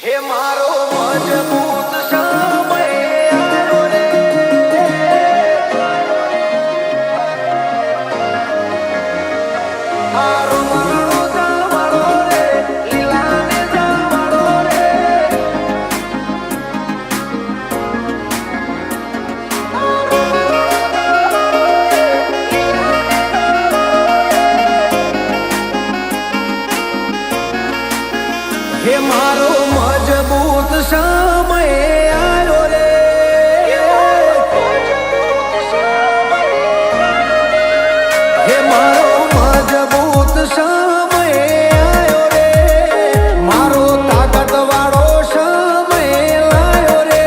હે મારો મજબૂત સમય આવ્યો રે, આરો મારો જાવાળો રે, લીલાને જાવાળો રે, હે મારો મજબૂત સમય આવ્યો રે, હે મારો મજબૂત સમય આવ્યો રે, મારો તાકાત વાળો સમય લાયો રે,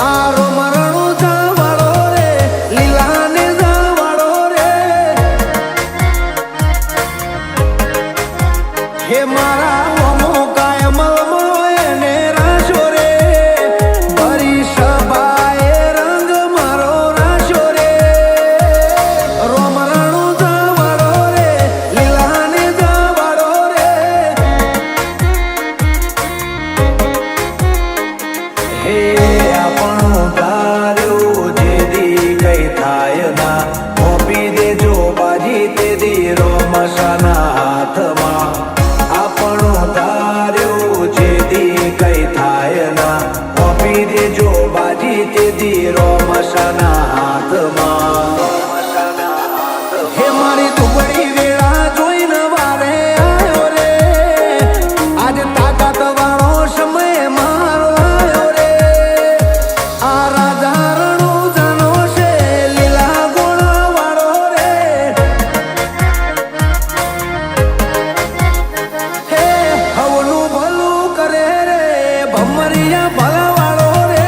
આરો મરણો જાવાળો રે, લીલાને જાવાળો રે, હે મારા હે મારી દુબળી વેળા જોઈને વારે આવ્યો રે, આજે તાકાત વાળો સમય મારો આવ્યો રે, આ રાજા રણો જાનો છે લીલા ગોળા વાળો રે, હે હવનું ભલું કરે રે ભમરિયા ભલા વાળો રે,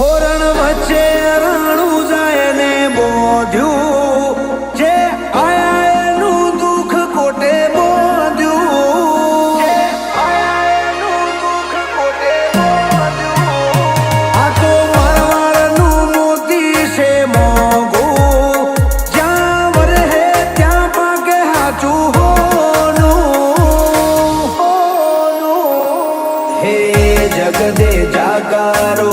હોરણ વચ્ચે રાણું જાય ને બોધ્યું, જે આયા એનું દુઃખ કોટે બોધ્યું, આ તો મારવાડનું મોતી છે મોંઘું, જ્યાં વરહે ત્યાં પાકે હાચું હોનું, હે જગદે જાગારો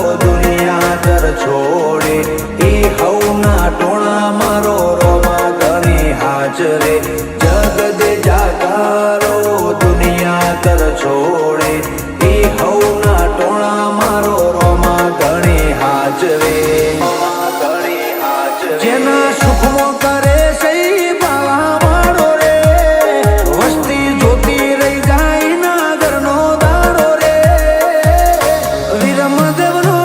છોડે એ હવના ટોણા મારો રોમા ઘણી હાજરે, જગદે જાકારો દુનિયા કર છોડે એ હવના ટોણા મારો રોમા ઘણી હાજરે, જેના સુખમાં કરે છે બાવા વાળો રે, વસ્તી જોતી રહી જાય ના ઘરનો દાડો રે, વીરમદેવનો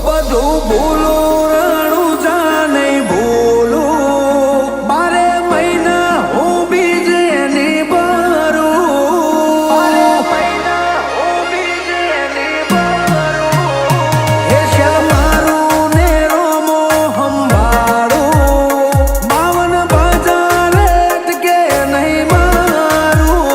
બધું ભૂલું રાણું જા નહીં ભૂલું, 12 મહિના હું બીજ એની ભરું, 12 મહિના હું બીજ એની ભરું, હે શ્યામારું ને રોમો સંભાળું, 52 બજાર અટકે નહીં મારું,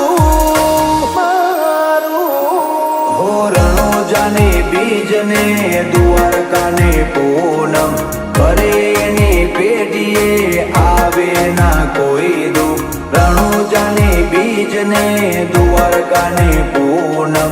હો રણોજાને બીજને દ્વારકાને પૂનમ કરે એની પેઢીએ આવે ના કોઈ દુઃખ, રણુજાને બીજને દ્વારકાને પૂનમ